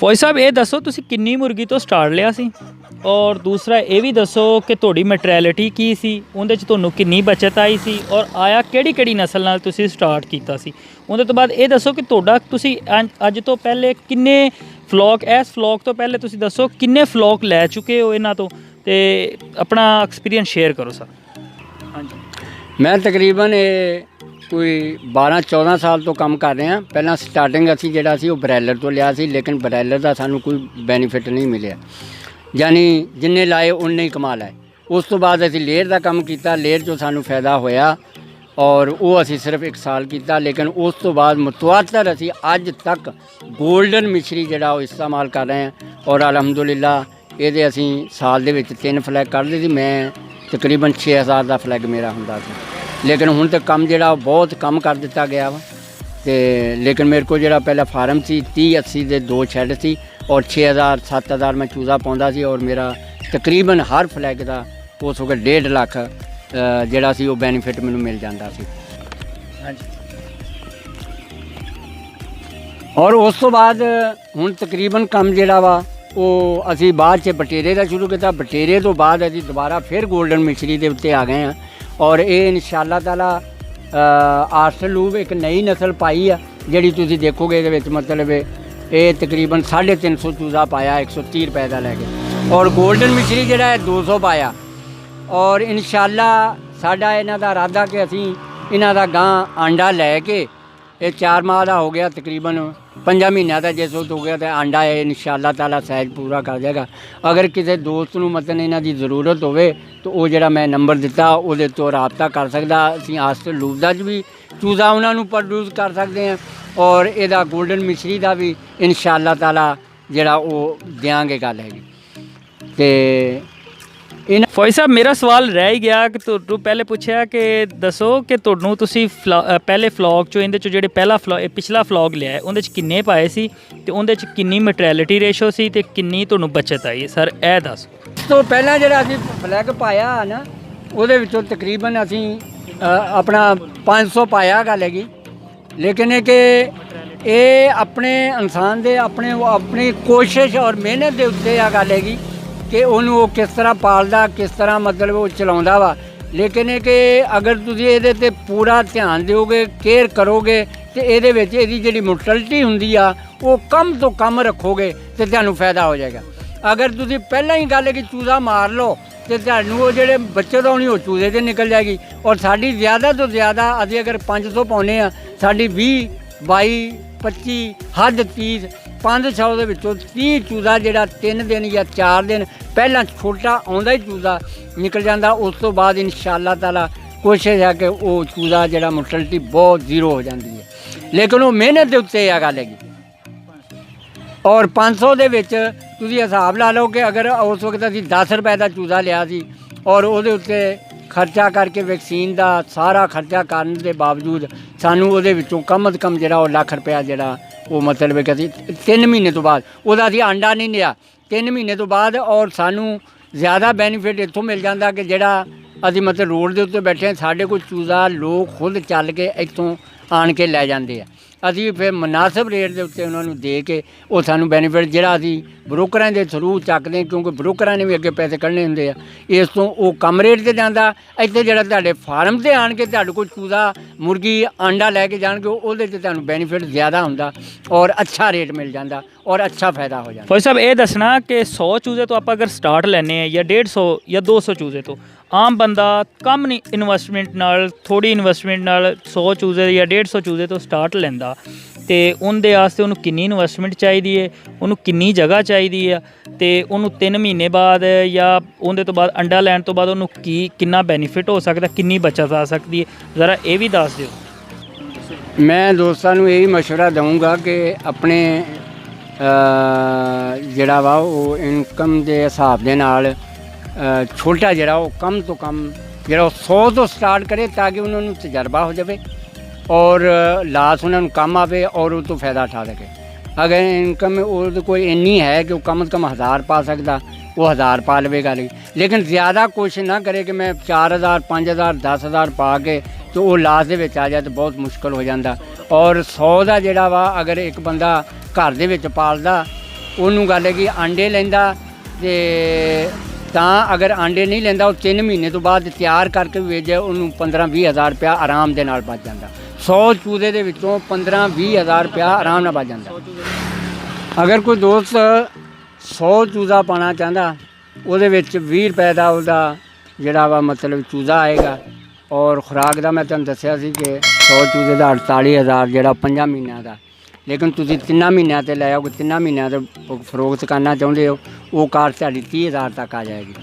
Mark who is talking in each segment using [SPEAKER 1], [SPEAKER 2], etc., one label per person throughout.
[SPEAKER 1] फौज साहब ये दसो तुसी किन्नी मुर्गी तो स्टार्ट लिया सी और दूसरा ये भी दसो कि तुहाडी मैटरैलिटी की सी, उहदे च तुहानूं किन्नी बचत आई सी और आया किहड़ी नस्ल नाल तुसी स्टार्ट कीता सी। उहदे तो बाद ये दसो कि तुहाडा तुसी अज तो पहले किन्ने फ्लॉक, इस फ्लॉक तो पहले तुसी दसो किन्ने फ्लॉक लै चुके हो इन्हां तो, ते अपना एक्सपीरियंस शेयर करो सर। हाँ जी,
[SPEAKER 2] मैं तकरीबन कोई 12-14 साल तो काम कर रहा। पहला स्टार्टिंग असी जिहड़ा सी ब्रैलर तो लिया सी, लेकिन ब्रैलर का सानू कोई बेनीफिट नहीं मिले, यानी जिन्ने लाए उन्ने ही कमा लाए। उस तो बाद असी लेयर का काम किया, लेयर चो सानू फायदा होया और वो असी सिर्फ 1 साल किया। लेकिन उस तो बाद मुतवातर असी अज तक गोल्डन मिश्री जिहड़ा इस्तेमाल कर रहे हैं और अलहमदुलिल्लाह ये असी साल दे विच 3 फ्लैग कढ़दे सी। मैं तकरीबन 6000 का फ्लैग मेरा हुंदा सी, लेकिन हुण तो कम जिहड़ा बहुत कम कर दिता गया वा। ते लेकिन मेरे को जिहड़ा पहला फार्म सी 30-80 के 2 शैड सी और 6000-7000 मैं चूज़ा पाउंदा सी और मेरा तकरीबन हर फ्लैग का उस वक्त 1.5 लाख जिहड़ा सी वो बेनीफिट मैनूं मिल जांदा सी।
[SPEAKER 1] हाँ जी,
[SPEAKER 2] और उस तो बाद हुण तकरीबन कम जिहड़ा वा वो असी बाद च बटेरे का शुरू किया। बटेरे तो बाद असी दोबारा फिर गोल्डन मिश्री के उत्ते आ गए हैं और ये इंशाअल्लाह ताला आर्सलूब एक नई नस्ल पाई है जिहड़ी तुसीं देखोगे इहदे विच मतलब ये तकरीबन 350 चूज़ा पाया 130 रुपए का लैके, और गोल्डन मिश्री जिहड़ा है 200 पाया। और इंशाअल्लाह साडा इन्हां दा इरादा कि असीं इन्हां दा गां आंडा लैके ये 4 माह का हो गया, तकरीबन 5 महीनों का जिस वक्त हो गया तो आंडा है इंशाअल्लाह ताला साइज पूरा कर जाएगा। अगर किसी दोस्त नूं मतलब इन्हां दी ज़रूरत होवे तो वो जिहड़ा मैं नंबर दिता उहदे तो रबता कर सकदा। असीं आर्सलूब दा भी चूज़ा उन्हां नूं प्रोड्यूस कर सकते हैं और इहदा गोल्डन मिश्री का भी इंशाअल्लाह ताला जिहड़ा वो देंगे गल हैगी। ते
[SPEAKER 1] फौज साहब मेरा सवाल रह ही गया कि तुहानूं पहले पूछा कि दसो कि तुहानूं तुसी पहले फ्लॉक चो इहदे चो जिहड़े पहला पिछला फ्लॉक लिया उहदे च किन्ने पाए सी ते उहदे च किन्नी मैटरैलिटी रेशो सी ते किन्नी तुहानूं बचत आई सर ए दस।
[SPEAKER 2] तो पहला जिहड़ा असीं फ्लैग पाया ना उहदे विचों तकरीबन असीं अपना 500 पाया गल हैगी, लेकिन कि ये अपने इंसान दे अपनी कोशिश और मेहनत के उत्ते आ गल हैगी कि उन्होंने वो किस तरह पालदा, किस तरह मतलब वो चलाउंदा वा। लेकिन कि अगर तुसीं इहदे ते पूरा ध्यान दोगे, केयर करोगे तो इहदे विच इहदी जिहड़ी मोर्टलिटी हुंदी आ वो कम तो कम रखोगे तो तुहानूं फायदा हो जाएगा। अगर तुसीं पहलां ही गल कि चूज़ा मार लो तो तुहानूं वो जिहड़े बच्चे होनी वो चूज़े ते निकल जाएगी। और साडी ज़्यादा तो ज़्यादा असीं अगर 500 पाउने आ, साडी 20, 22, 25 हद 30 500 ਦੇ ਵਿੱਚੋਂ 30 ਚੂਜ਼ਾ ਜਿਹੜਾ 3 दिन ਜਾਂ 4 दिन ਪਹਿਲਾਂ ਛੋਟਾ ਆਉਂਦਾ ਹੀ ਚੂਜ਼ਾ ਨਿਕਲ ਜਾਂਦਾ। ਉਸ ਤੋਂ ਬਾਅਦ ਇਨਸ਼ਾਅੱਲਾ ਤਾਲਾ ਕੋਸ਼ਿਸ਼ ਹੈ ਕਿ ਉਹ ਚੂਜ਼ਾ ਜਿਹੜਾ ਮੋਰਟੈਲਿਟੀ ਬਹੁਤ ਜ਼ੀਰੋ ਹੋ ਜਾਂਦੀ ਹੈ, ਲੇਕਿਨ ਉਹ ਮਿਹਨਤ ਦੇ ਉੱਤੇ ਆ ਗੱਲ ਹੈਗੀ। ਔਰ 500 ਦੇ ਵਿੱਚ ਤੁਸੀਂ ਹਿਸਾਬ ਲਾ ਲਓ ਕਿ ਅਗਰ ਉਸ ਵਕਤ ਅਸੀਂ 10 ਰੁਪਏ ਦਾ ਚੂਜ਼ਾ ਲਿਆ ਸੀ ਔਰ ਉਹਦੇ ਉੱਤੇ ਖਰਚਾ ਕਰਕੇ ਵੈਕਸੀਨ ਦਾ ਸਾਰਾ ਖਰਚਾ ਕਰਨ ਦੇ ਬਾਵਜੂਦ ਸਾਨੂੰ ਉਹਦੇ ਵਿੱਚੋਂ ਕਮ ਅਜ਼ ਕਮ ਜਿਹੜਾ ਉਹ ਲੱਖ ਰੁਪਇਆ ਜਿਹੜਾ वो मतलब कि अभी 3 महीने तो बाद वह आंडा नहीं लिया 3 महीने तो बाद। और सानू ज़्यादा बेनीफिट इतों मिल जाता कि जोड़ा अभी मतलब रोड के उत्ते बैठे हैं, साढ़े को चूज़ा लोग खुद चल के इतों आन के लै जाते हैं। अभी फिर मुनासिब रेट के उत्ते उन्होंने दे के वो सानू बेनीफिट जोड़ा अभी ब्रोकरां के थ्रू चकते हैं, क्योंकि ब्रोकरां ने भी अगे पैसे कढ़ने होंगे आ। इस तो वो कम रेट से जाता इतने जोड़ा तुहाडे फार्म से आन के तुहाडे कोल चूज़ा मुर्गी आंडा लैके जाणगे उहदे च तुहानूं बेनीफिट ज़्यादा हुंदा और अच्छा रेट मिल जाता और अच्छा फायदा हो जाता।
[SPEAKER 1] फौज साहब ये दसना कि 100 चूज़े तो आप अगर स्टार्ट लैने या 150 या 200 चूज़े तो आम बंदा कम इन्वेस्टमेंट नाल थोड़ी इन्वेस्टमेंट नाल 100 चूज़े या 150 चूज़े तो स्टार्ट लैंदा ते उनदे वास्ते उन्होंने किन्नी इन्वेस्टमेंट चाहिए है, उन्होंने किन्नी जगह चाहिए है ते उन्होंने 3 महीने बाद या उनदे तो बाद अंडा लैन तो बाद उन्होंने किन्ना बेनीफिट हो सकता, किन्नी बचत आ सकती है, ज़रा ये भी दस दिओ।
[SPEAKER 2] मैं दोस्तों को यही मशवरा दूँगा कि अपने जिहड़ा वा वो इनकम के हिसाब के नाल छोटा जिहड़ा वो कम तो कम जिहड़ा 100 तो स्टार्ट करे ताकि उन्होंने तजर्बा हो जाए और लास उन्होंने कम आवे और वो तो फ़ायदा उठा सके। अगर इनकम वो कोई इन्नी है कि वो कम से कम 1000 पा सकता वो 1000 पा लवेगा, लेकिन ज़्यादा कोशिश ना करे कि मैं 4000 5000 10000 पा के तो वो लास दे विच आ जाए तो बहुत मुश्किल हो जाता। और 100 का जिहड़ा वा अगर एक बंदा घर दे विच पालदा ਉਹਨੂੰ ਗੱਲ ਹੈ ਕਿ ਆਂਡੇ ਲੈਂਦਾ ਤੇ ਤਾਂ ਅਗਰ ਆਂਡੇ ਨਹੀਂ ਲੈਂਦਾ ਉਹ 3 ਮਹੀਨੇ ਤੋਂ ਬਾਅਦ ਤਿਆਰ ਕਰਕੇ ਵੇਚੇ ਉਹਨੂੰ 15-20 ਹਜ਼ਾਰ ਰੁਪਇਆ ਆਰਾਮ ਦੇ ਨਾਲ ਬਚ ਜਾਂਦਾ। 100 ਚੂਜ਼ੇ ਦੇ ਵਿੱਚੋਂ 15-20 ਹਜ਼ਾਰ ਰੁਪਇਆ ਆਰਾਮ ਨਾਲ ਬਚ ਜਾਂਦਾ। ਅਗਰ ਕੋਈ ਦੋਸਤ 100 ਚੂਜ਼ਾ ਪਾਉਣਾ ਚਾਹੁੰਦਾ ਉਹਦੇ ਵਿੱਚ 20 ਰੁਪਏ ਦਾ ਉਹਦਾ ਜਿਹੜਾ ਵਾ ਮਤਲਬ ਚੂਜ਼ਾ ਆਏਗਾ। ਔਰ ਖੁਰਾਕ ਦਾ ਮੈਂ ਤੁਹਾਨੂੰ ਦੱਸਿਆ ਸੀ ਕਿ 100 ਚੂਜ਼ੇ ਦਾ 48,000 ਜਿਹੜਾ 5 ਮਹੀਨਿਆਂ ਦਾ। ਲੇਕਿਨ ਤੁਸੀਂ 3 ਮਹੀਨਿਆਂ 'ਤੇ ਲੈ ਆਓਗੇ, 3 ਮਹੀਨਿਆਂ 'ਤੇ ਫਰੋਖਤ ਕਰਨਾ ਚਾਹੁੰਦੇ ਹੋ, ਉਹ ਕਾਰ ਤੁਹਾਡੀ 30,000 ਤੱਕ ਆ ਜਾਏਗੀ।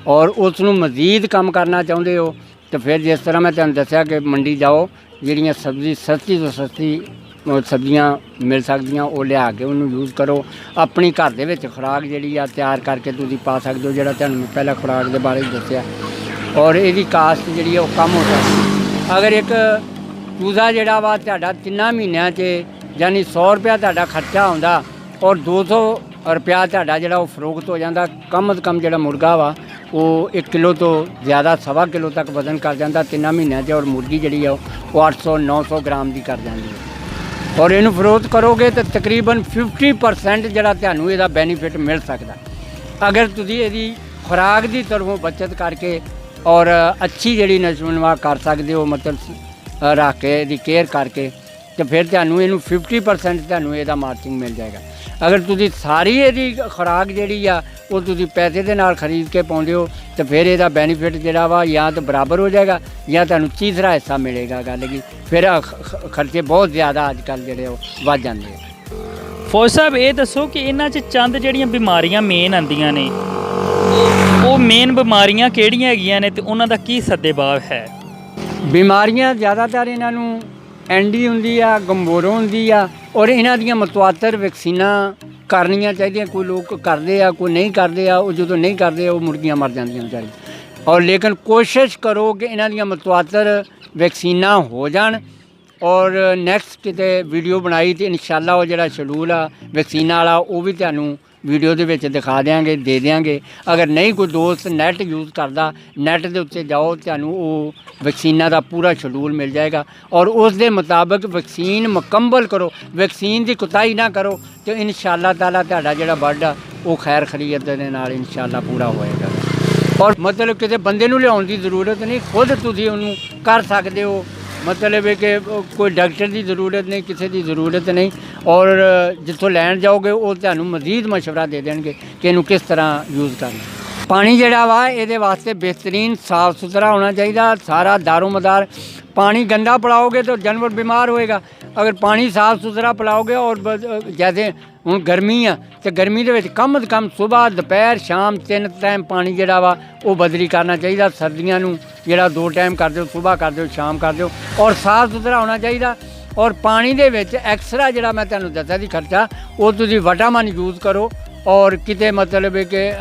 [SPEAKER 2] ਔਰ ਉਸ ਨੂੰ ਮਜ਼ੀਦ ਕੰਮ ਕਰਨਾ ਚਾਹੁੰਦੇ ਹੋ ਤਾਂ ਫਿਰ ਜਿਸ ਤਰ੍ਹਾਂ ਮੈਂ ਤੁਹਾਨੂੰ ਦੱਸਿਆ ਕਿ ਮੰਡੀ ਜਾਓ, ਜਿਹੜੀਆਂ ਸਬਜ਼ੀ ਸਸਤੀ ਤੋਂ ਸਸਤੀ ਸਬਜ਼ੀਆਂ ਮਿਲ ਸਕਦੀਆਂ ਉਹ ਲਿਆ ਕੇ ਉਹਨੂੰ ਯੂਜ਼ ਕਰੋ। ਆਪਣੀ ਘਰ ਦੇ ਵਿੱਚ ਖੁਰਾਕ ਜਿਹੜੀ ਆ ਤਿਆਰ ਕਰਕੇ ਤੁਸੀਂ ਪਾ ਸਕਦੇ ਹੋ, ਜਿਹੜਾ ਤੁਹਾਨੂੰ ਮੈਂ ਪਹਿਲਾਂ ਖੁਰਾਕ ਦੇ ਬਾਰੇ ਦੱਸਿਆ। ਔਰ ਇਹਦੀ ਕਾਸਟ ਜਿਹੜੀ ਆ ਉਹ ਕਮ ਹੋ ਸਕਦੀ। ਅਗਰ ਇੱਕ ਚੂਜ਼ਾ ਜਿਹੜਾ ਵਾ ਤੁਹਾਡਾ 3 ਮਹੀਨਿਆਂ 'ਚ ਯਾਨੀ 100 ਰੁਪਇਆ ਤੁਹਾਡਾ ਖਰਚਾ ਆਉਂਦਾ ਔਰ 200 ਰੁਪਇਆ ਤੁਹਾਡਾ ਜਿਹੜਾ ਉਹ ਫਰੋਖਤ ਹੋ ਜਾਂਦਾ। ਕਮ ਤੋਂ ਕਮ ਜਿਹੜਾ ਮੁਰਗਾ ਵਾ ਉਹ 1 ਕਿਲੋ ਤੋਂ ਜ਼ਿਆਦਾ 1.25 ਕਿਲੋ ਤੱਕ ਵਜ਼ਨ ਕਰ ਜਾਂਦਾ 3 ਮਹੀਨਿਆਂ 'ਚ। ਔਰ ਮੁਰਗੀ ਜਿਹੜੀ ਆ ਉਹ 800-900 ਗ੍ਰਾਮ ਦੀ ਕਰ ਜਾਂਦੀ ਹੈ। ਔਰ ਇਹਨੂੰ ਫਰੋਖਤ ਕਰੋਗੇ ਤਾਂ ਤਕਰੀਬਨ 50% ਜਿਹੜਾ ਤੁਹਾਨੂੰ ਇਹਦਾ ਬੈਨੀਫਿਟ ਮਿਲ ਸਕਦਾ ਅਗਰ ਤੁਸੀਂ ਇਹਦੀ ਖੁਰਾਕ ਦੀ ਤਰਫੋਂ ਬੱਚਤ ਕਰਕੇ ਔਰ ਅੱਛੀ ਜਿਹੜੀ ਨਸ਼ੋਨੁਮਾ ਕਰ ਸਕਦੇ ਹੋ, ਮਤਲਬ ਰੱਖ ਕੇ ਇਹਦੀ ਕੇਅਰ ਕਰਕੇ, ਤੇ ਫਿਰ ਤੁਹਾਨੂੰ ਇਹਨੂੰ 50% ਤੁਹਾਨੂੰ ਇਹਦਾ ਮਾਰਜਿਨ ਮਿਲ ਜਾਏਗਾ। ਅਗਰ ਤੁਸੀਂ ਸਾਰੀ ਇਹਦੀ ਖੁਰਾਕ ਜਿਹੜੀ ਆ ਉਹ ਤੁਸੀਂ ਪੈਸੇ ਦੇ ਨਾਲ ਖਰੀਦ ਕੇ ਪਾਉਂਦੇ ਹੋ ਤਾਂ ਫਿਰ ਇਹਦਾ ਬੈਨੀਫਿਟ ਜਿਹੜਾ ਵਾ ਜਾਂ ਤਾਂ ਬਰਾਬਰ ਹੋ ਜਾਏਗਾ ਜਾਂ ਤੁਹਾਨੂੰ ਤੀਸਰਾ ਹਿੱਸਾ ਮਿਲੇਗਾ। ਗੱਲ ਕੀ ਫਿਰ ਖਰਚੇ ਬਹੁਤ ਜ਼ਿਆਦਾ ਅੱਜ ਕੱਲ੍ਹ ਜਿਹੜੇ ਉਹ ਵੱਧ ਜਾਂਦੇ ਆ।
[SPEAKER 1] ਫੌਜ ਸਾਹਿਬ ਇਹ ਦੱਸੋ ਕਿ ਇਹਨਾਂ 'ਚ ਚੰਦ ਜਿਹੜੀਆਂ ਬਿਮਾਰੀਆਂ ਮੇਨ ਆਉਂਦੀਆਂ ਨੇ ਉਹ ਮੇਨ ਬਿਮਾਰੀਆਂ ਕਿਹੜੀਆਂ ਹੈਗੀਆਂ ਨੇ ਤੇ ਉਹਨਾਂ ਦਾ ਕੀ ਸੱਦੇਬਾਬ ਹੈ?
[SPEAKER 2] ਬਿਮਾਰੀਆਂ ਜ਼ਿਆਦਾਤਰ ਇਹਨਾਂ ਨੂੰ ਐਂਡੀ ਹੁੰਦੀ ਆ, ਗੰਬੋਰੋ ਹੁੰਦੀ ਆ। ਔਰ ਇਹਨਾਂ ਦੀਆਂ ਮਤਵਾਤਰ ਵੈਕਸੀਨਾਂ ਕਰਨੀਆਂ ਚਾਹੀਦੀਆਂ। ਕੋਈ ਲੋਕ ਕਰਦੇ ਆ, ਕੋਈ ਨਹੀਂ ਕਰਦੇ ਆ। ਉਹ ਜਦੋਂ ਨਹੀਂ ਕਰਦੇ ਉਹ ਮੁਰਗੀਆਂ ਮਰ ਜਾਂਦੀਆਂ ਵਿਚਾਰੀਆਂ। ਔਰ ਲੇਕਿਨ ਕੋਸ਼ਿਸ਼ ਕਰੋ ਕਿ ਇਹਨਾਂ ਦੀਆਂ ਮਤਵਾਤਰ ਵੈਕਸੀਨਾਂ ਹੋ ਜਾਣ। ਔਰ ਨੈਕਸਟ ਕਿਤੇ ਵੀਡੀਓ ਬਣਾਈ ਤੇ ਇਨਸ਼ਾਅੱਲਾ ਉਹ ਜਿਹੜਾ ਸ਼ਡਿਊਲ ਆ ਵੈਕਸੀਨਾਂ ਵਾਲਾ ਉਹ ਵੀ ਤੁਹਾਨੂੰ ਵੀਡੀਓ ਦੇ ਵਿੱਚ ਦਿਖਾ ਦਿਆਂਗੇ, ਦੇ ਦਿਆਂਗੇ। ਅਗਰ ਨਹੀਂ ਕੋਈ ਦੋਸਤ ਨੈੱਟ ਯੂਜ਼ ਕਰਦਾ, ਨੈੱਟ ਦੇ ਉੱਤੇ ਜਾਓ, ਤੁਹਾਨੂੰ ਉਹ ਵੈਕਸੀਨਾਂ ਦਾ ਪੂਰਾ ਸ਼ਡਿਊਲ ਮਿਲ ਜਾਏਗਾ। ਔਰ ਉਸ ਦੇ ਮੁਤਾਬਕ ਵੈਕਸੀਨ ਮੁਕੰਮਲ ਕਰੋ, ਵੈਕਸੀਨ ਦੀ ਕੁਤਾਹੀ ਨਾ ਕਰੋ ਤੇ ਇਨਸ਼ਾਅੱਲਾ ਤਾਲਾ ਤੁਹਾਡਾ ਜਿਹੜਾ ਬਰਡ ਆ ਉਹ ਖੈਰ ਖਰੀਅਤ ਦੇ ਨਾਲ ਇਨਸ਼ਾਅੱਲਾ ਪੂਰਾ ਹੋਏਗਾ। ਔਰ ਮਤਲਬ ਕਿਸੇ ਬੰਦੇ ਨੂੰ ਲਿਆਉਣ ਦੀ ਜ਼ਰੂਰਤ ਨਹੀਂ, ਖੁਦ ਤੁਸੀਂ ਉਹਨੂੰ ਕਰ ਸਕਦੇ ਹੋ। ਮਤਲਬ ਹੈ ਕਿ ਕੋਈ ਡਾਕਟਰ ਦੀ ਜ਼ਰੂਰਤ ਨਹੀਂ, ਕਿਸੇ ਦੀ ਜ਼ਰੂਰਤ ਨਹੀਂ। ਔਰ ਜਿੱਥੋਂ ਲੈਣ ਜਾਓਗੇ ਉਹ ਤੁਹਾਨੂੰ ਮਜ਼ੀਦ ਮਸ਼ਵਰਾ ਦੇ ਦੇਣਗੇ ਕਿ ਇਹਨੂੰ ਕਿਸ ਤਰ੍ਹਾਂ ਯੂਜ਼ ਕਰਨਾ। ਪਾਣੀ ਜਿਹੜਾ ਵਾ ਇਹਦੇ ਵਾਸਤੇ ਬਿਹਤਰੀਨ ਸਾफ़ ਸੁਥਰਾ ਹੋਣਾ ਚਾਹੀਦਾ। ਸਾਰਾ ਦਾਰੋਮਦਾਰ ਪਾਣੀ ਗੰਦਾ ਪਿਲਾਓਗੇ ਤਾਂ ਜਾਨਵਰ ਬਿਮਾਰ ਹੋਏਗਾ। ਅਗਰ ਪਾਣੀ ਸਾफ़ ਸੁਥਰਾ ਪਿਲਾਓਗੇ ਔਰ ਜੈਸੇ ਹੁਣ ਗਰਮੀ ਆ ਤੇ ਗਰਮੀ ਦੇ ਵਿੱਚ ਕਮ ਤੋਂ ਕਮ ਸੁਬਾਹ, ਦੁਪਹਿਰ, ਸ਼ਾਮ 3 ਟਾਈਮ ਪਾਣੀ ਜਿਹੜਾ ਵਾ ਉਹ ਬਦਲੀ ਕਰਨਾ ਚਾਹੀਦਾ। ਸਰਦੀਆਂ ਨੂੰ ਜਿਹੜਾ 2 ਟਾਈਮ ਕਰ ਦਿਓ, ਸੁਬਾਹ ਕਰ ਦਿਓ, ਸ਼ਾਮ ਕਰ ਦਿਓ। ਔਰ ਸਾफ़ ਸੁਥਰਾ ਹੋਣਾ ਚਾਹੀਦਾ। ਔਰ ਪਾਣੀ ਦੇ ਵਿੱਚ ਐਕਸਟਰਾ ਜਿਹੜਾ ਮੈਂ ਤੁਹਾਨੂੰ ਦੱਸਿਆ ਸੀ ਖਰਚਾ ਉਹ ਤੁਸੀਂ ਵਿਟਾਮਿਨ ਯੂਜ਼ ਕਰੋ। ਔਰ ਕਿਤੇ ਮਤਲਬ ਹੈ ਕਿ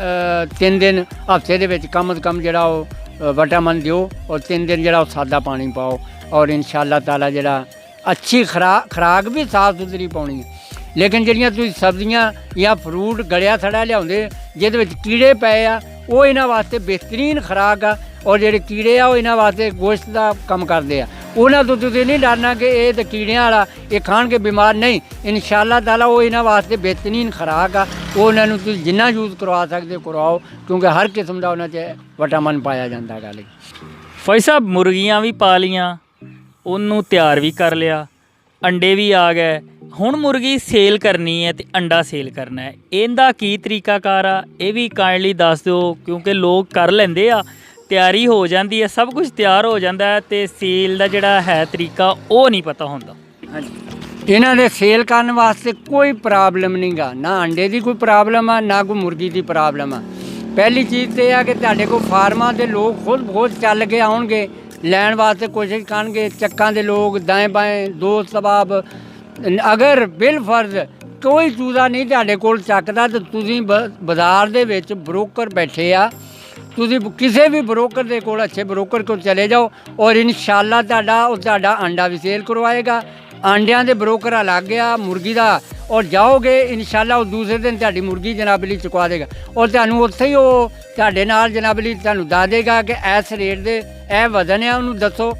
[SPEAKER 2] 3 ਦਿਨ ਹਫ਼ਤੇ ਦੇ ਵਿੱਚ ਕਮ ਤੋਂ ਕਮ ਜਿਹੜਾ ਉਹ ਵਿਟਾਮਿਨ ਦਿਓ ਔਰ 3 ਦਿਨ ਜਿਹੜਾ ਉਹ ਸਾਦਾ ਪਾਣੀ ਪਾਓ। ਔਰ ਇਨਸ਼ਾਅੱਲਾ ਤਾਲਾ ਜਿਹੜਾ ਅੱਛੀ ਖੁਰਾਕ ਵੀ ਸਾਫ਼ ਸੁਥਰੀ ਪਾਉਣੀ ਹੈ। ਲੇਕਿਨ ਜਿਹੜੀਆਂ ਤੁਸੀਂ ਸਬਜ਼ੀਆਂ ਜਾਂ ਫਰੂਟ ਗਲਿਆ ਸੜਿਆ ਲਿਆਉਂਦੇ ਜਿਹਦੇ ਵਿੱਚ ਕੀੜੇ ਪਏ ਆ ਉਹ ਇਹਨਾਂ ਵਾਸਤੇ ਬਿਹਤਰੀਨ ਖੁਰਾਕ ਆ। ਔਰ ਜਿਹੜੇ ਕੀੜੇ ਆ ਉਹ ਇਹਨਾਂ ਵਾਸਤੇ ਗੋਸ਼ਤ ਦਾ ਕੰਮ ਕਰਦੇ ਆ। ਉਹਨਾਂ ਤੋਂ ਤੁਸੀਂ ਨਹੀਂ ਡਰਨਾ ਕਿ ਇਹ ਤਾਂ ਕੀੜਿਆਂ ਵਾਲਾ, ਇਹ ਖਾਣ ਕੇ ਬਿਮਾਰ ਨਹੀਂ। ਇਨਸ਼ਾਅੱਲਾ ਤਾਲਾ ਉਹ ਇਹਨਾਂ ਵਾਸਤੇ ਬਿਹਤਰੀਨ ਖੁਰਾਕ ਆ। ਉਹ ਉਹਨਾਂ ਨੂੰ ਤੁਸੀਂ ਜਿੰਨਾ ਯੂਜ਼ ਕਰਵਾ ਸਕਦੇ ਕਰਵਾਓ ਕਿਉਂਕਿ ਹਰ ਕਿਸਮ ਦਾ ਉਹਨਾਂ 'ਚ ਵਿਟਾਮਿਨ ਪਾਇਆ ਜਾਂਦਾ। ਗੱਲ
[SPEAKER 1] ਫੌਜ ਸਾਹਿਬ ਮੁਰਗੀਆਂ ਵੀ ਪਾ ਲੀਆਂ, ਉਹਨੂੰ ਤਿਆਰ ਵੀ ਕਰ ਲਿਆ, ਅੰਡੇ ਵੀ ਆ ਗਏ, ਹੁਣ ਮੁਰਗੀ ਸੇਲ ਕਰਨੀ ਹੈ ਤੇ ਅੰਡਾ ਸੇਲ ਕਰਨਾ ਹੈ, ਇਹਦਾ ਕੀ ਤਰੀਕਾਕਾਰ ਆ? ਇਹ ਵੀ ਕਾਈਂਡਲੀ ਦੱਸ ਦਿਓ ਕਿਉਂਕਿ ਲੋਕ ਕਰ ਲੈਂਦੇ ਆ, ਤਿਆਰੀ ਹੋ ਜਾਂਦੀ ਹੈ, ਸਭ ਕੁਝ ਤਿਆਰ ਹੋ ਜਾਂਦਾ ਹੈ ਤੇ ਸੇਲ ਦਾ ਜਿਹੜਾ ਹੈ ਤਰੀਕਾ ਉਹ ਨਹੀਂ ਪਤਾ ਹੁੰਦਾ।
[SPEAKER 2] ਹਾਂਜੀ, ਇਹਨਾਂ ਦੇ ਸੇਲ ਕਰਨ ਵਾਸਤੇ ਕੋਈ ਪ੍ਰੋਬਲਮ ਨਹੀਂ ਗਾ, ਨਾ ਅੰਡੇ ਦੀ ਕੋਈ ਪ੍ਰੋਬਲਮ ਆ ਨਾ ਕੋਈ ਮੁਰਗੀ ਦੀ ਪ੍ਰੋਬਲਮ ਆ। ਪਹਿਲੀ ਚੀਜ਼ ਤੇ ਇਹ ਆ ਕਿ ਤੁਹਾਡੇ ਕੋਲ ਫਾਰਮਾਂ ਦੇ ਲੋਕ ਖੁਦ ਚੱਲ ਕੇ ਆਉਣਗੇ, ਲੈਣ ਵਾਸਤੇ ਕੋਸ਼ਿਸ਼ ਕਰਨਗੇ। ਚੱਕਾਂ ਦੇ ਲੋਕ ਦਾएं ਬਾएं ਦੋਸਤ ਸਬਾਬ ਅਗਰ ਬਿਲ ਫਰਜ਼ ਕੋਈ ਚੂਜ਼ਾ ਨਹੀਂ ਤੁਹਾਡੇ ਕੋਲ ਚੱਕਦਾ ਤਾਂ ਤੁਸੀਂ ਬਾਜ਼ਾਰ ਦੇ ਵਿੱਚ ਬਰੋਕਰ ਬੈਠੇ ਆ, ਤੁਸੀਂ ਕਿਸੇ ਵੀ ਬਰੋਕਰ ਦੇ ਕੋਲ, ਅੱਛੇ ਬਰੋਕਰ ਕੋਲ ਚਲੇ ਜਾਓ ਔਰ ਇਨਸ਼ਾਅੱਲਾ ਤੁਹਾਡਾ ਅੰਡਾ ਵੀ ਸੇਲ ਕਰਵਾਏਗਾ। ਆਂਡਿਆਂ ਦੇ ਬਰੋਕਰ ਅਲੱਗ ਆ ਮੁਰਗੀ ਦਾ। ਔਰ ਜਾਓਗੇ ਇਨਸ਼ਾਅੱਲਾ ਉਹ ਦੂਸਰੇ ਦਿਨ ਤੁਹਾਡੀ ਮੁਰਗੀ ਜਨਾਬਲੀ ਚੁਕਵਾ ਦੇਗਾ ਔਰ ਤੁਹਾਨੂੰ ਉੱਥੇ ਹੀ ਉਹ ਤੁਹਾਡੇ ਨਾਲ ਜਨਾਬਲੀ ਤੁਹਾਨੂੰ ਦੱਸ ਦੇਗਾ ਕਿ ਇਸ ਰੇਟ ਦੇ ਇਹ ਵਜ਼ਨ ਆ, ਉਹਨੂੰ ਦੱਸੋ,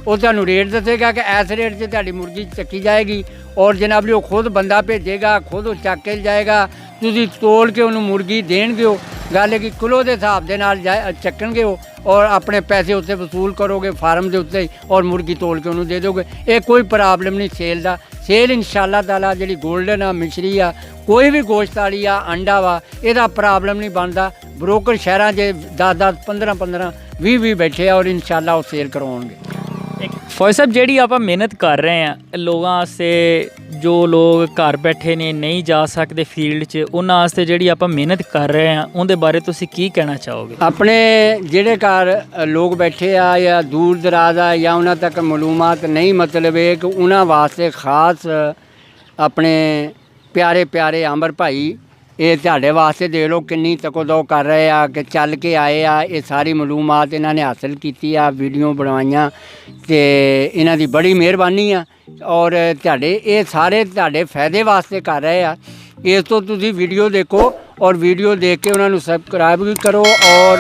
[SPEAKER 2] ਉਹ ਤੁਹਾਨੂੰ ਰੇਟ ਦੱਸੇਗਾ ਕਿ ਇਸ ਰੇਟ 'ਚ ਤੁਹਾਡੀ ਮੁਰਗੀ ਚੱਕੀ ਜਾਏਗੀ। ਔਰ ਜਨਾਬਲੀ ਉਹ ਖੁਦ ਬੰਦਾ ਭੇਜੇਗਾ, ਖੁਦ ਉਹ ਚੱਕ ਕੇ ਜਾਏਗਾ। ਤੁਸੀਂ ਤੋਲ ਕੇ ਉਹਨੂੰ ਮੁਰਗੀ ਦੇਣਗੇ ਉਹ ਗੱਲ ਹੈ ਕਿ ਕਿਲੋ ਦੇ ਹਿਸਾਬ ਦੇ ਨਾਲ ਚੱਕਣਗੇ ਉਹ ਔਰ ਆਪਣੇ ਪੈਸੇ ਉੱਤੇ ਵਸੂਲ ਕਰੋਗੇ ਫਾਰਮ ਦੇ ਉੱਤੇ ਔਰ ਮੁਰਗੀ ਤੋਲ ਕੇ ਉਹਨੂੰ ਦੇ ਦੋਗੇ। ਇਹ ਕੋਈ ਪ੍ਰੋਬਲਮ ਨਹੀਂ ਸੇਲ ਦਾ। ਸੇਲ ਇਨਸ਼ਾਅੱਲਾ ਤਾਲਾ ਜਿਹੜੀ ਗੋਲਡਨ ਆ, ਮਿਸ਼ਰੀ ਆ, ਕੋਈ ਵੀ ਗੋਸ਼ਤ ਵਾਲੀ ਆ, ਅੰਡਾ ਵਾ, ਇਹਦਾ ਪ੍ਰੋਬਲਮ ਨਹੀਂ ਬਣਦਾ। ਬਰੋਕਰ ਸ਼ਹਿਰਾਂ 'ਚ 10-10 15-15 20-20 ਬੈਠੇ ਆ ਔਰ ਇਨਸ਼ਾਅੱਲਾ ਉਹ ਸੇਲ ਕਰਵਾਉਣਗੇ।
[SPEAKER 1] ਫੌਜੀ ਸਾਹਿਬ ਜਿਹੜੀ ਆਪਾਂ ਮਿਹਨਤ ਕਰ ਰਹੇ ਆ ਲੋਕਾਂ ਵਾਸਤੇ, ਜੋ ਲੋਕ ਘਰ ਬੈਠੇ ਨੇ ਨਹੀਂ ਜਾ ਸਕਦੇ ਫੀਲਡ 'ਚ, ਉਹਨਾਂ ਵਾਸਤੇ ਜਿਹੜੀ ਆਪਾਂ ਮਿਹਨਤ ਕਰ ਰਹੇ ਆ ਉਹਦੇ ਬਾਰੇ ਤੁਸੀਂ ਕੀ ਕਹਿਣਾ ਚਾਹੋਗੇ?
[SPEAKER 2] ਆਪਣੇ ਜਿਹੜੇ ਘਰ ਲੋਕ ਬੈਠੇ ਆ ਜਾਂ ਦੂਰ ਦਰਾਜ਼ ਆ ਜਾਂ ਉਹਨਾਂ ਤੱਕ ਮਾਲੂਮਾਤ ਨਹੀਂ, ਮਤਲਬ ਇਹ ਕਿ ਉਹਨਾਂ ਵਾਸਤੇ ਖਾਸ ਆਪਣੇ ਪਿਆਰੇ ਪਿਆਰੇ ਆਮਰ ਭਾਈ, ਇਹ ਤੁਹਾਡੇ ਵਾਸਤੇ ਦੇ ਲਓ ਕਿੰਨੀ ਤਕੋ-ਦੋ ਕਰ ਰਹੇ ਆ ਕਿ ਚੱਲ ਕੇ ਆਏ ਆ। ਇਹ ਸਾਰੀ ਮਾਲੂਮਾਤ ਇਹਨਾਂ ਨੇ ਹਾਸਲ ਕੀਤੀ ਆ, ਵੀਡੀਓ ਬਣਵਾਈਆਂ, ਤੇ ਇਹਨਾਂ ਦੀ ਬੜੀ ਮਿਹਰਬਾਨੀ ਆ। ਔਰ ਤੁਹਾਡੇ ਇਹ ਸਾਰੇ ਤੁਹਾਡੇ ਫਾਇਦੇ ਵਾਸਤੇ ਕਰ ਰਹੇ ਆ। ਇਸ ਤੋਂ ਤੁਸੀਂ ਵੀਡੀਓ ਦੇਖੋ ਔਰ ਵੀਡੀਓ ਦੇਖ ਕੇ ਉਹਨਾਂ ਨੂੰ ਸਬਸਕ੍ਰਾਈਬ ਵੀ ਕਰੋ ਔਰ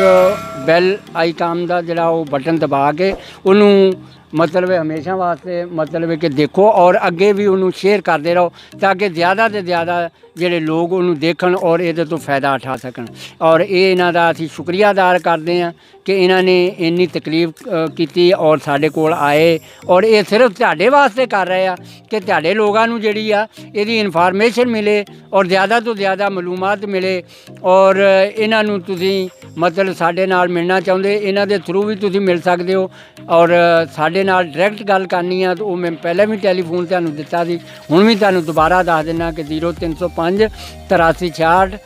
[SPEAKER 2] ਬੈਲ ਆਈਕਨ ਦਾ ਜਿਹੜਾ ਉਹ ਬਟਨ ਦਬਾ ਕੇ ਉਹਨੂੰ ਮਤਲਬ ਹਮੇਸ਼ਾ ਵਾਸਤੇ ਮਤਲਬ ਕਿ ਦੇਖੋ ਔਰ ਅੱਗੇ ਵੀ ਉਹਨੂੰ ਸ਼ੇਅਰ ਕਰਦੇ ਰਹੋ ਤਾਂ ਕਿ ਜ਼ਿਆਦਾ ਤੋਂ ਜ਼ਿਆਦਾ ਜਿਹੜੇ ਲੋਕ ਉਹਨੂੰ ਦੇਖਣ ਔਰ ਇਹਦੇ ਤੋਂ ਫਾਇਦਾ ਉਠਾ ਸਕਣ। ਔਰ ਇਹ ਇਹਨਾਂ ਦਾ ਅਸੀਂ ਸ਼ੁਕਰੀਆ ਅਦਾ ਕਰਦੇ ਹਾਂ ਕਿ ਇਹਨਾਂ ਨੇ ਇੰਨੀ ਤਕਲੀਫ ਕੀਤੀ ਔਰ ਸਾਡੇ ਕੋਲ ਆਏ ਔਰ ਇਹ ਸਿਰਫ ਤੁਹਾਡੇ ਵਾਸਤੇ ਕਰ ਰਹੇ ਆ ਕਿ ਤੁਹਾਡੇ ਲੋਕਾਂ ਨੂੰ ਜਿਹੜੀ ਆ ਇਹਦੀ ਇਨਫੋਰਮੇਸ਼ਨ ਮਿਲੇ ਔਰ ਜ਼ਿਆਦਾ ਤੋਂ ਜ਼ਿਆਦਾ ਮਾਲੂਮਾਤ ਮਿਲੇ। ਔਰ ਇਹਨਾਂ ਨੂੰ ਤੁਸੀਂ ਮਤਲਬ ਸਾਡੇ ਨਾਲ ਮਿਲਣਾ ਚਾਹੁੰਦੇ, ਇਹਨਾਂ ਦੇ ਥਰੂ ਵੀ ਤੁਸੀਂ ਮਿਲ ਸਕਦੇ ਹੋ। ਔਰ ਸਾਡੇ ਨਾਲ ਡਾਇਰੈਕਟ ਗੱਲ ਕਰਨੀ ਆ ਤਾਂ ਉਹ ਮੈਂ ਪਹਿਲਾਂ ਵੀ ਟੈਲੀਫੋਨ ਤੁਹਾਨੂੰ ਦਿੱਤਾ ਸੀ, ਹੁਣ ਵੀ ਤੁਹਾਨੂੰ ਦੁਬਾਰਾ ਦੱਸ ਦਿੰਦਾ ਕਿ 0305 8366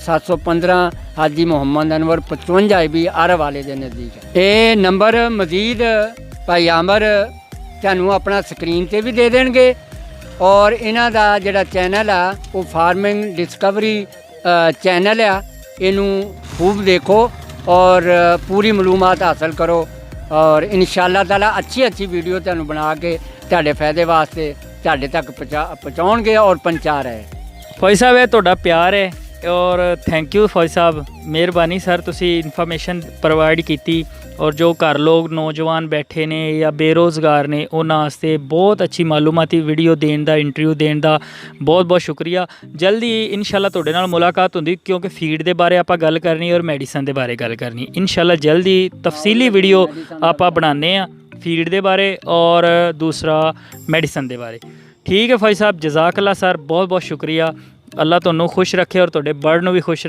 [SPEAKER 2] 715 ਹਾਜੀ ਮੁਹੰਮਦ ਅਨਵਰ 55 IB ਆਰ ਵਾਲੇ ਦੇ ਨਜ਼ਦੀਕ ਹੈ। ਇਹ ਨੰਬਰ ਮਜ਼ੀਦ ਭਾਈ ਆਮਰ ਤੁਹਾਨੂੰ ਆਪਣਾ ਸਕਰੀਨ ਤੇ ਵੀ ਦੇ ਦੇਣਗੇ ਔਰ ਇਹਨਾਂ ਦਾ ਜਿਹੜਾ ਚੈਨਲ ਆ ਉਹ ਫਾਰਮਿੰਗ ਡਿਸਕਵਰੀ ਚੈਨਲ ਆ, ਇਹਨੂੰ ਖੂਬ ਦੇਖੋ ਔਰ ਪੂਰੀ ਮਾਲੂਮਾਤ ਹਾਸਲ ਕਰੋ ਔਰ ਇਨਸ਼ਾਅੱਲਾ ਤਾਲਾ ਅੱਛੀ ਵੀਡੀਓ ਤੁਹਾਨੂੰ ਬਣਾ ਕੇ ਤੁਹਾਡੇ ਫਾਇਦੇ ਵਾਸਤੇ ਤੁਹਾਡੇ ਤੱਕ ਪਹੁੰਚਾਉਣਗੇ ਔਰ ਪਹੁੰਚਾ ਰਹੇ।
[SPEAKER 1] ਫੌਜੀ ਸਾਹਿਬ ਇਹ ਤੁਹਾਡਾ ਪਿਆਰ ਹੈ ਔਰ ਥੈਂਕ ਯੂ ਫੌਜੀ ਸਾਹਿਬ, ਮਿਹਰਬਾਨੀ ਸਰ, ਤੁਸੀਂ ਇਨਫੋਰਮੇਸ਼ਨ ਪ੍ਰੋਵਾਈਡ ਕੀਤੀ ਔਰ ਜੋ ਘਰ ਲੋਕ ਨੌਜਵਾਨ ਬੈਠੇ ਨੇ ਜਾਂ ਬੇਰੁਜ਼ਗਾਰ ਨੇ ਉਹਨਾਂ ਵਾਸਤੇ ਬਹੁਤ ਅੱਛੀ ਮਾਲੂਮਾਤੀ ਵੀਡੀਓ ਦੇਣ ਦਾ, ਇੰਟਰਵਿਊ ਦੇਣ ਦਾ ਬਹੁਤ ਬਹੁਤ ਸ਼ੁਕਰੀਆ। ਜਲਦੀ ਇਨਸ਼ਾਅੱਲਾ ਤੁਹਾਡੇ ਨਾਲ ਮੁਲਾਕਾਤ ਹੁੰਦੀ ਕਿਉਂਕਿ ਫੀਡ ਦੇ ਬਾਰੇ ਆਪਾਂ ਗੱਲ ਕਰਨੀ ਔਰ ਮੈਡੀਸਨ ਦੇ ਬਾਰੇ ਗੱਲ ਕਰਨੀ। ਇਨਸ਼ਾਅੱਲਾ ਜਲਦੀ ਤਫਸੀਲੀ ਵੀਡੀਓ ਆਪਾਂ ਬਣਾਉਂਦੇ ਹਾਂ ਫੀਡ ਦੇ ਬਾਰੇ ਔਰ ਦੂਸਰਾ ਮੈਡੀਸਨ ਦੇ ਬਾਰੇ। ਠੀਕ ਹੈ ਫੌਜੀ ਸਾਹਿਬ, ਜਜ਼ਾਕ ਅੱਲਾ ਸਰ, ਬਹੁਤ ਬਹੁਤ ਸ਼ੁਕਰੀਆ। ਅੱਲਾ ਤੁਹਾਨੂੰ ਖੁਸ਼ ਰੱਖੇ ਔਰ ਤੁਹਾਡੇ ਬਰਡ ਨੂੰ ਵੀ ਖੁਸ਼ ਰੱਖੇ।